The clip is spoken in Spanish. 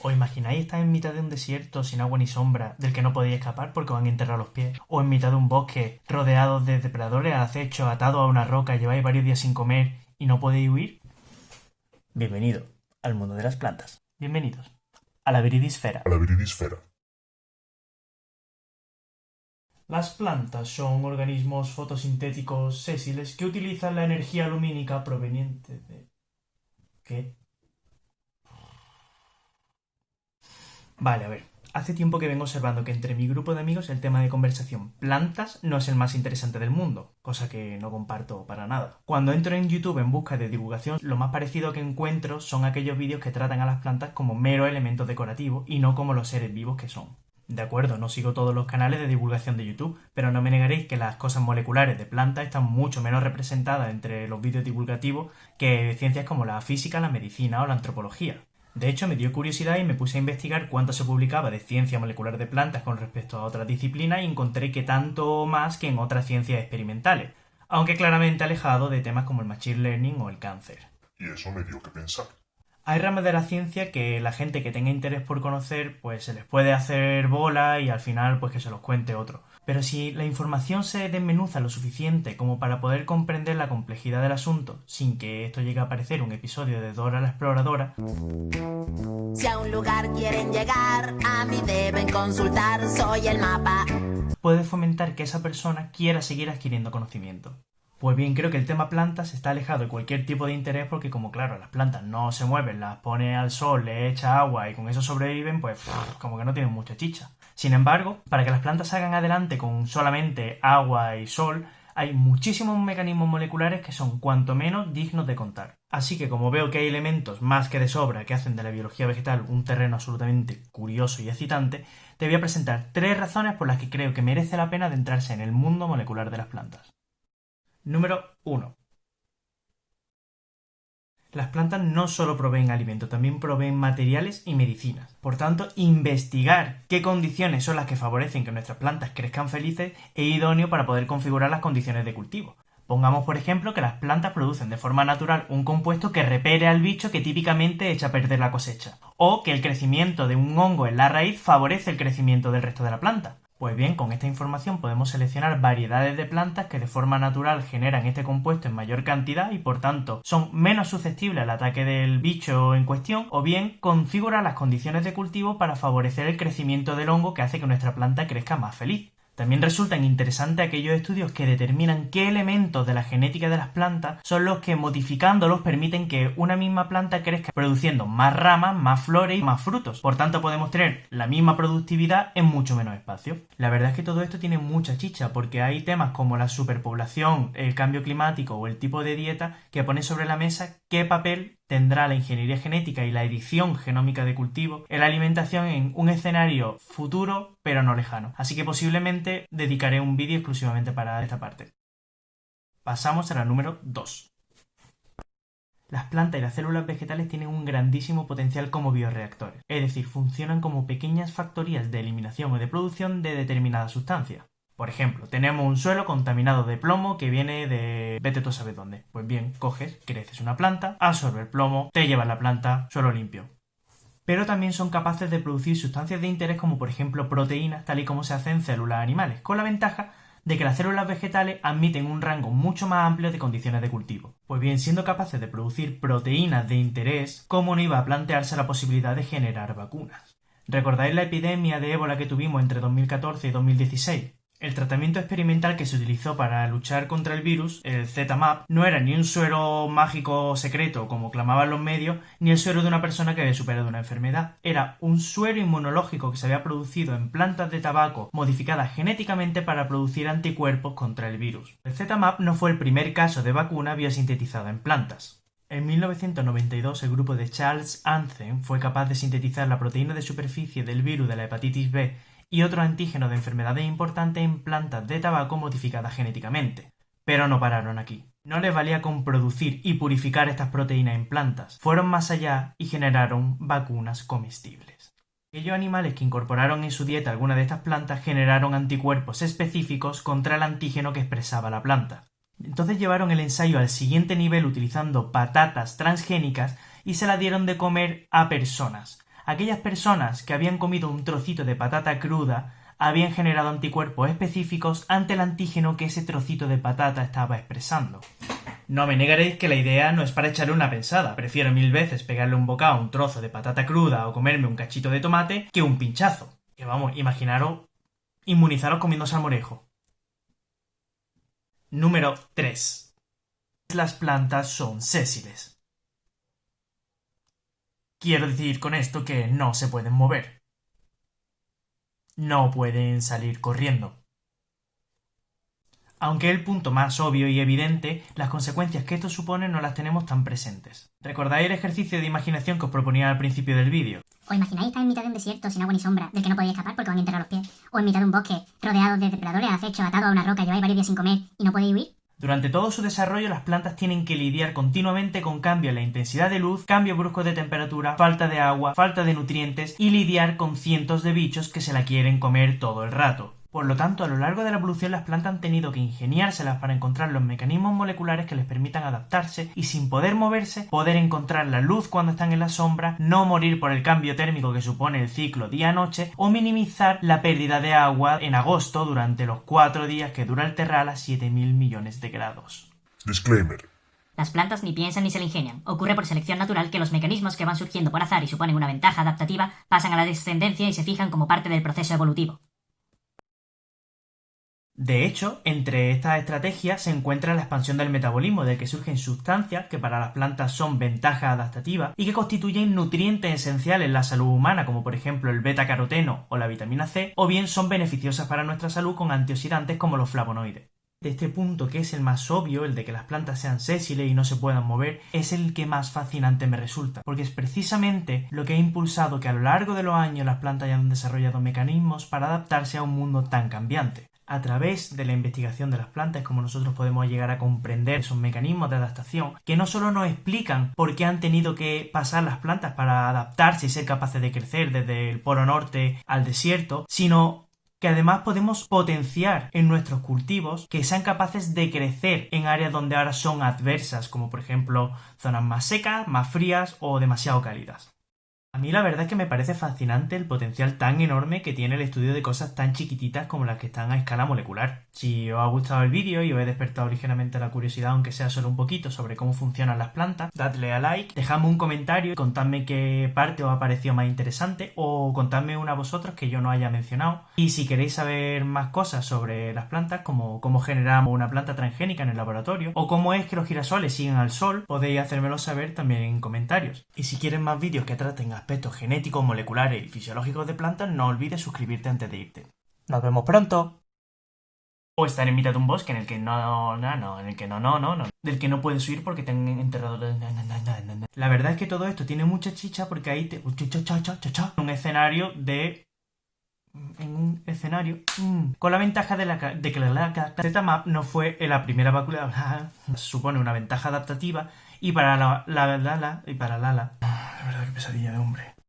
¿Os imagináis estar en mitad de un desierto sin agua ni sombra del que no podéis escapar porque os han enterrado los pies? ¿O en mitad de un bosque rodeados de depredadores al acecho, atados a una roca, lleváis varios días sin comer y no podéis huir? Bienvenido al mundo de las plantas. Bienvenidos a la viridisfera. A la viridisfera. Las plantas son organismos fotosintéticos sésiles que utilizan la energía lumínica proveniente de... ¿Qué? Vale, a ver. Hace tiempo que vengo observando que entre mi grupo de amigos el tema de conversación plantas no es el más interesante del mundo, cosa que no comparto para nada. Cuando entro en YouTube en busca de divulgación, lo más parecido que encuentro son aquellos vídeos que tratan a las plantas como mero elementos decorativos y no como los seres vivos que son. De acuerdo, no sigo todos los canales de divulgación de YouTube, pero no me negaréis que las cosas moleculares de plantas están mucho menos representadas entre los vídeos divulgativos que ciencias como la física, la medicina o la antropología. De hecho, me dio curiosidad y me puse a investigar cuánto se publicaba de ciencia molecular de plantas con respecto a otras disciplinas y encontré que tanto más que en otras ciencias experimentales, aunque claramente alejado de temas como el machine learning o el cáncer. Y eso me dio que pensar. Hay ramas de la ciencia que la gente que tenga interés por conocer, pues se les puede hacer bola y al final pues que se los cuente otro. Pero si la información se desmenuza lo suficiente como para poder comprender la complejidad del asunto, sin que esto llegue a parecer un episodio de Dora la Exploradora... Si a un lugar quieren llegar, a mí deben consultar, soy el mapa. Puede fomentar que esa persona quiera seguir adquiriendo conocimiento. Pues bien, creo que el tema plantas está alejado de cualquier tipo de interés porque como claro, las plantas no se mueven, las pone al sol, le echa agua y con eso sobreviven, pues como que no tienen mucha chicha. Sin embargo, para que las plantas salgan adelante con solamente agua y sol, hay muchísimos mecanismos moleculares que son cuanto menos dignos de contar. Así que como veo que hay elementos más que de sobra que hacen de la biología vegetal un terreno absolutamente curioso y excitante, te voy a presentar 3 razones por las que creo que merece la pena adentrarse en el mundo molecular de las plantas. Número 1. Las plantas no solo proveen alimento, también proveen materiales y medicinas. Por tanto, investigar qué condiciones son las que favorecen que nuestras plantas crezcan felices es idóneo para poder configurar las condiciones de cultivo. Pongamos, por ejemplo, que las plantas producen de forma natural un compuesto que repele al bicho que típicamente echa a perder la cosecha. O que el crecimiento de un hongo en la raíz favorece el crecimiento del resto de la planta. Pues bien, con esta información podemos seleccionar variedades de plantas que de forma natural generan este compuesto en mayor cantidad y por tanto son menos susceptibles al ataque del bicho en cuestión, o bien configurar las condiciones de cultivo para favorecer el crecimiento del hongo que hace que nuestra planta crezca más feliz. También resultan interesantes aquellos estudios que determinan qué elementos de la genética de las plantas son los que modificándolos permiten que una misma planta crezca produciendo más ramas, más flores y más frutos. Por tanto podemos tener la misma productividad en mucho menos espacio. La verdad es que todo esto tiene mucha chicha porque hay temas como la superpoblación, el cambio climático o el tipo de dieta que ponen sobre la mesa qué papel tendrá la ingeniería genética y la edición genómica de cultivo en la alimentación en un escenario futuro pero no lejano. Así que posiblemente dedicaré un vídeo exclusivamente para esta parte. Pasamos a la número 2. Las plantas y las células vegetales tienen un grandísimo potencial como bioreactores, es decir, funcionan como pequeñas factorías de eliminación o de producción de determinadas sustancias. Por ejemplo, tenemos un suelo contaminado de plomo que viene de vete tú a saber dónde. Pues bien, coges, creces una planta, absorbe el plomo, te llevas la planta, suelo limpio. Pero también son capaces de producir sustancias de interés como por ejemplo proteínas, tal y como se hace en células animales, con la ventaja de que las células vegetales admiten un rango mucho más amplio de condiciones de cultivo. Pues bien, siendo capaces de producir proteínas de interés, ¿cómo no iba a plantearse la posibilidad de generar vacunas? ¿Recordáis la epidemia de ébola que tuvimos entre 2014 y 2016? El tratamiento experimental que se utilizó para luchar contra el virus, el ZMapp, no era ni un suero mágico secreto como clamaban los medios, ni el suero de una persona que había superado una enfermedad. Era un suero inmunológico que se había producido en plantas de tabaco modificadas genéticamente para producir anticuerpos contra el virus. El ZMapp no fue el primer caso de vacuna biosintetizada en plantas. En 1992 el grupo de Charles Hansen fue capaz de sintetizar la proteína de superficie del virus de la hepatitis B y otro antígeno de enfermedades importantes en plantas de tabaco modificadas genéticamente. Pero no pararon aquí. No les valía con producir y purificar estas proteínas en plantas. Fueron más allá y generaron vacunas comestibles. Aquellos animales que incorporaron en su dieta alguna de estas plantas generaron anticuerpos específicos contra el antígeno que expresaba la planta. Entonces llevaron el ensayo al siguiente nivel utilizando patatas transgénicas y se la dieron de comer a personas. aquellas personas que habían comido un trocito de patata cruda habían generado anticuerpos específicos ante el antígeno que ese trocito de patata estaba expresando. No me negaréis que la idea no es para echarle una pensada. Prefiero 1000 veces pegarle un bocado a un trozo de patata cruda o comerme un cachito de tomate que un pinchazo. Que vamos, imaginaros inmunizaros comiendo salmorejo. Número 3. Las plantas son sésiles. Quiero decir con esto que no se pueden mover. No pueden salir corriendo. Aunque es el punto más obvio y evidente, las consecuencias que esto supone no las tenemos tan presentes. ¿Recordáis el ejercicio de imaginación que os proponía al principio del vídeo? ¿Os imagináis estar en mitad de un desierto sin agua ni sombra, del que no podéis escapar porque os han enterrado los pies? ¿O en mitad de un bosque, rodeados de depredadores acechos, atados a una roca, lleváis varios días sin comer y no podéis huir? Durante todo su desarrollo, las plantas tienen que lidiar continuamente con cambios en la intensidad de luz, cambios bruscos de temperatura, falta de agua, falta de nutrientes y lidiar con cientos de bichos que se la quieren comer todo el rato. Por lo tanto, a lo largo de la evolución las plantas han tenido que ingeniárselas para encontrar los mecanismos moleculares que les permitan adaptarse y, sin poder moverse, poder encontrar la luz cuando están en la sombra, no morir por el cambio térmico que supone el ciclo día-noche o minimizar la pérdida de agua en agosto durante los 4 días que dura el terral a 7.000 millones de grados. Disclaimer. Las plantas ni piensan ni se le ingenian. Ocurre por selección natural que los mecanismos que van surgiendo por azar y suponen una ventaja adaptativa pasan a la descendencia y se fijan como parte del proceso evolutivo. De hecho, entre estas estrategias se encuentra la expansión del metabolismo, del que surgen sustancias que para las plantas son ventajas adaptativas y que constituyen nutrientes esenciales en la salud humana, como por ejemplo el beta-caroteno o la vitamina C, o bien son beneficiosas para nuestra salud con antioxidantes como los flavonoides. De este punto, que es el más obvio, el de que las plantas sean sésiles y no se puedan mover, es el que más fascinante me resulta, porque es precisamente lo que ha impulsado que a lo largo de los años las plantas hayan desarrollado mecanismos para adaptarse a un mundo tan cambiante. A través de la investigación de las plantas es como nosotros podemos llegar a comprender esos mecanismos de adaptación que no solo nos explican por qué han tenido que pasar las plantas para adaptarse y ser capaces de crecer desde el polo norte al desierto, sino que además podemos potenciar en nuestros cultivos que sean capaces de crecer en áreas donde ahora son adversas, como por ejemplo zonas más secas, más frías o demasiado cálidas. A mí la verdad es que me parece fascinante el potencial tan enorme que tiene el estudio de cosas tan chiquititas como las que están a escala molecular. Si os ha gustado el vídeo y os he despertado ligeramente la curiosidad, aunque sea solo un poquito, sobre cómo funcionan las plantas, dadle a like, dejadme un comentario y contadme qué parte os ha parecido más interesante o contadme una vosotros que yo no haya mencionado. Y si queréis saber más cosas sobre las plantas, como cómo generamos una planta transgénica en el laboratorio o cómo es que los girasoles siguen al sol, podéis hacérmelo saber también en comentarios. Y si quieres más vídeos que traten aspectos genéticos, moleculares y fisiológicos de plantas, no olvides suscribirte antes de irte. ¡Nos vemos pronto! O estar en mitad de un bosque en el que del que no puedes huir porque te han enterrado. La verdad es que todo esto tiene mucha chicha porque ahí un escenario de... En un escenario con la ventaja de que la Z-Map no fue la primera vacuna. Supone una ventaja adaptativa y para la verdad que pesadilla de hombre.